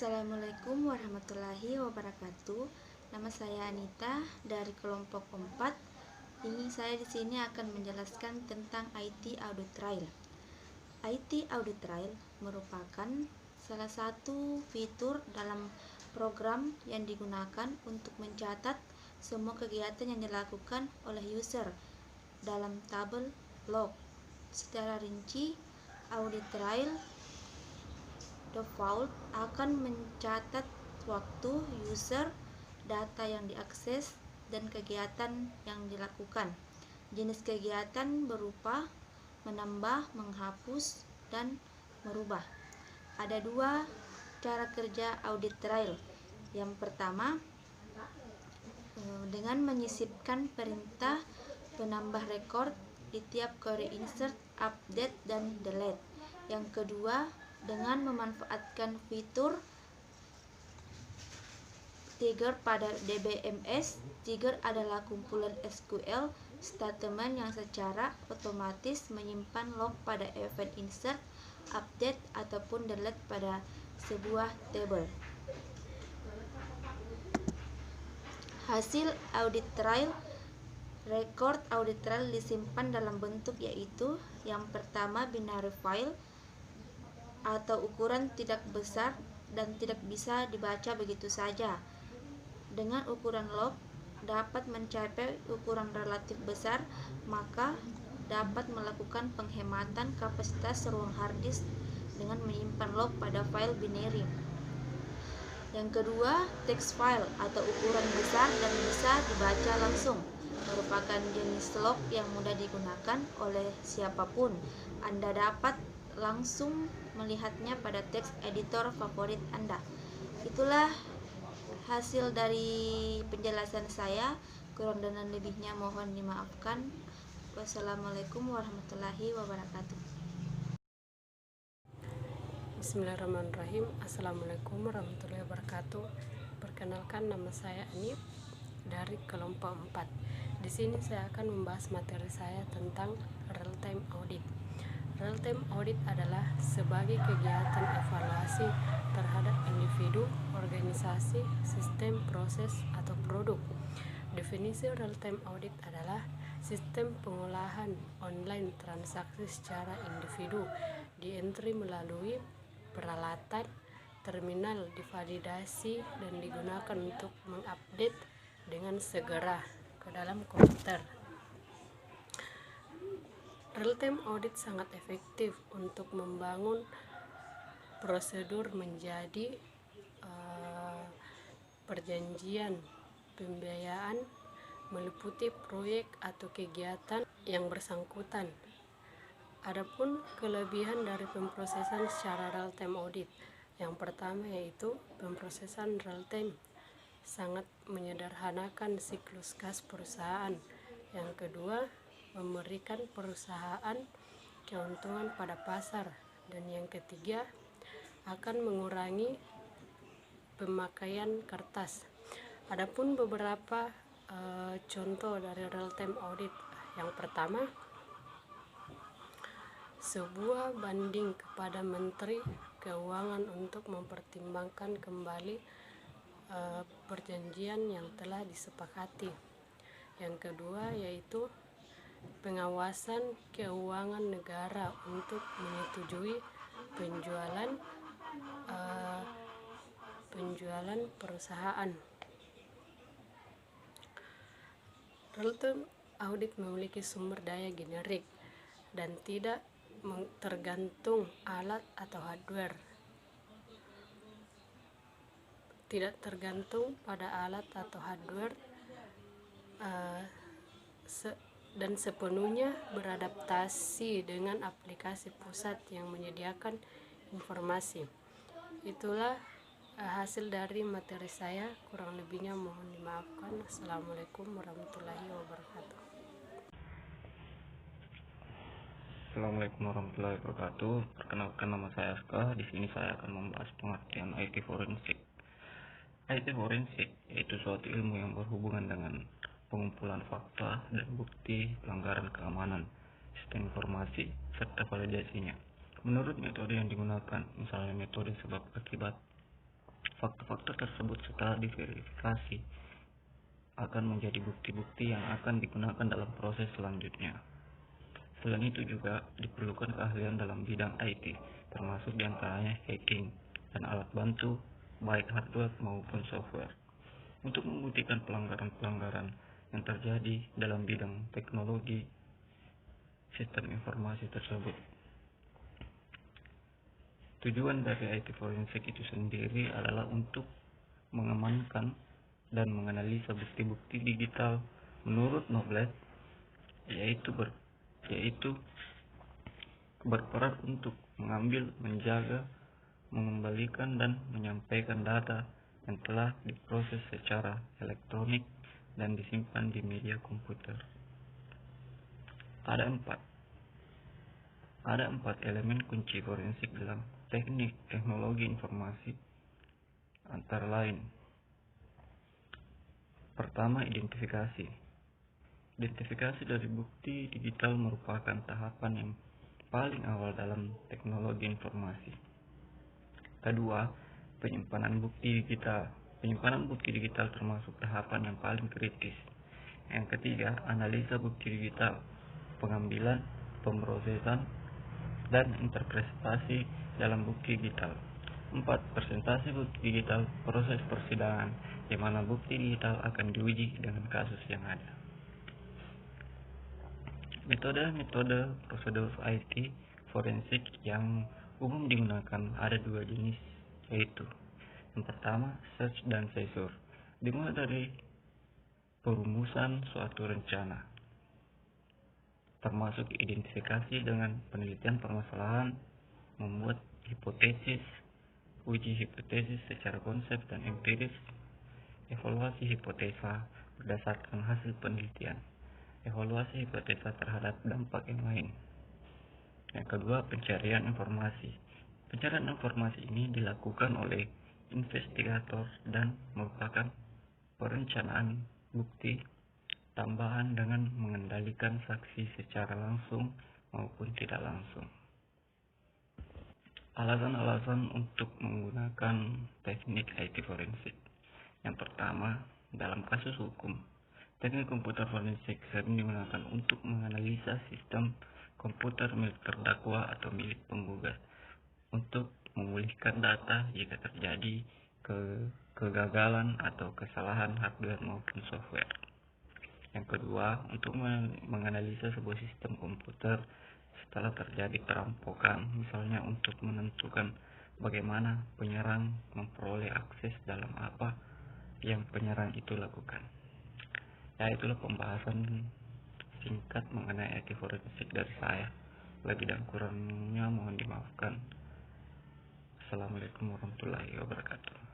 Assalamualaikum warahmatullahi wabarakatuh. Nama saya Anita dari kelompok 4. Ini saya di sini akan menjelaskan tentang IT Audit Trail. IT Audit Trail merupakan salah satu fitur dalam program yang digunakan untuk mencatat semua kegiatan yang dilakukan oleh user dalam tabel log. Secara rinci, Audit Trail default akan mencatat waktu user, data yang diakses, dan kegiatan yang dilakukan. Jenis kegiatan berupa menambah, menghapus, dan merubah. Ada dua cara kerja Audit Trail. Yang pertama, dengan menyisipkan perintah penambah record di tiap query insert, update, dan delete. Yang kedua, dengan memanfaatkan fitur trigger pada DBMS. Trigger adalah kumpulan SQL statement yang secara otomatis menyimpan log pada event insert, update, ataupun delete pada sebuah table. Hasil audit trail. Record audit trail disimpan dalam bentuk yaitu yang pertama binary file atau ukuran tidak besar dan tidak bisa dibaca begitu saja. Dengan ukuran log dapat mencapai ukuran relatif besar, maka dapat melakukan penghematan kapasitas ruang hard disk dengan menyimpan log pada file binary. Yang kedua, text file atau ukuran besar dan bisa dibaca langsung, merupakan jenis log yang mudah digunakan oleh siapapun. Anda dapat langsung melihatnya pada text editor favorit Anda. Itulah hasil dari penjelasan saya. Kurang dan lebihnya mohon dimaafkan. Wassalamualaikum warahmatullahi wabarakatuh. Bismillahirrahmanirrahim. Assalamualaikum warahmatullahi wabarakatuh. Perkenalkan, nama saya Anip dari kelompok 4. Di sini saya akan membahas materi saya tentang real-time audit. Real-time audit adalah sebagai kegiatan evaluasi terhadap individu, organisasi, sistem, proses, atau produk. Definisi real-time audit adalah sistem pengolahan online transaksi secara individu di entry melalui peralatan terminal, divalidasi dan digunakan untuk mengupdate dengan segera ke dalam komputer. Real-time audit sangat efektif untuk membangun prosedur menjadi perjanjian pembiayaan meliputi proyek atau kegiatan yang bersangkutan. Adapun kelebihan dari pemrosesan secara real-time audit, yang pertama yaitu pemrosesan real-time sangat menyederhanakan siklus kas perusahaan. Yang kedua, memberikan perusahaan keuntungan pada pasar. Dan yang ketiga, akan mengurangi pemakaian kertas. Adapun beberapa contoh dari real-time audit. Yang pertama, sebuah banding kepada Menteri Keuangan untuk mempertimbangkan kembali perjanjian yang telah disepakati. Yang kedua yaitu pengawasan keuangan negara untuk menyetujui penjualan perusahaan. Real-time audit memiliki sumber daya generik dan tidak tergantung alat atau hardware. Tidak tergantung pada alat atau hardware dan sepenuhnya beradaptasi dengan aplikasi pusat yang menyediakan informasi. Itulah hasil dari materi saya. Kurang lebihnya mohon dimaafkan. Assalamualaikum warahmatullahi wabarakatuh. Assalamualaikum warahmatullahi wabarakatuh. Perkenalkan, nama saya Aska. Di sini saya akan membahas pengertian IT forensik. IT forensik yaitu suatu ilmu yang berhubungan dengan pengumpulan fakta dan bukti pelanggaran keamanan sistem informasi serta validasinya. Menurut metode yang digunakan, misalnya metode sebab akibat, Fakta-fakta tersebut setelah diverifikasi akan menjadi bukti-bukti yang akan digunakan dalam proses selanjutnya. Selain itu juga diperlukan keahlian dalam bidang IT, termasuk diantaranya hacking dan alat bantu baik hardware maupun software, untuk membuktikan pelanggaran-pelanggaran yang terjadi dalam bidang teknologi sistem informasi tersebut. Tujuan dari IT forensik itu sendiri adalah untuk mengamankan dan menganalisa bukti-bukti digital menurut Knowledge, yaitu berperan untuk mengambil, menjaga, mengembalikan dan menyampaikan data yang telah diproses secara elektronik dan disimpan di media komputer. Ada empat elemen kunci forensik dalam teknik teknologi informasi, antara lain: pertama, identifikasi. Identifikasi dari bukti digital merupakan tahapan yang paling awal dalam teknologi informasi. Kedua, penyimpanan bukti digital. Penyimpanan bukti digital termasuk tahapan yang paling kritis. Yang ketiga, analisa bukti digital, pengambilan, pemrosesan, dan interpretasi dalam bukti digital. 4. Presentasi bukti digital, proses persidangan, di mana bukti digital akan diuji dengan kasus yang ada. Metode prosedur IT forensik yang umum digunakan ada dua jenis, yaitu yang pertama, search dan seizure, dimulai dari perumusan suatu rencana, termasuk identifikasi dengan penelitian permasalahan, membuat hipotesis, uji hipotesis secara konsep dan empiris, evaluasi hipotesa berdasarkan hasil penelitian, evaluasi hipotesa terhadap dampak yang lain. Yang kedua, pencarian informasi. Pencarian informasi ini dilakukan oleh investigator dan merupakan perencanaan bukti tambahan dengan mengendalikan saksi secara langsung maupun tidak langsung. Alasan-alasan untuk menggunakan teknik IT forensik. Yang pertama, dalam kasus hukum, teknik komputer forensik sering digunakan untuk menganalisa sistem komputer milik terdakwa atau milik penggugat untuk memulihkan data jika terjadi kegagalan atau kesalahan hardware maupun software. Yang kedua, untuk menganalisa sebuah sistem komputer setelah terjadi perampokan, misalnya untuk menentukan bagaimana penyerang memperoleh akses dalam apa yang penyerang itu lakukan. Ya, itulah pembahasan singkat mengenai IT forensik dari saya. Lebih dan kurangnya mohon dimaafkan. Assalamualaikum warahmatullahi wabarakatuh.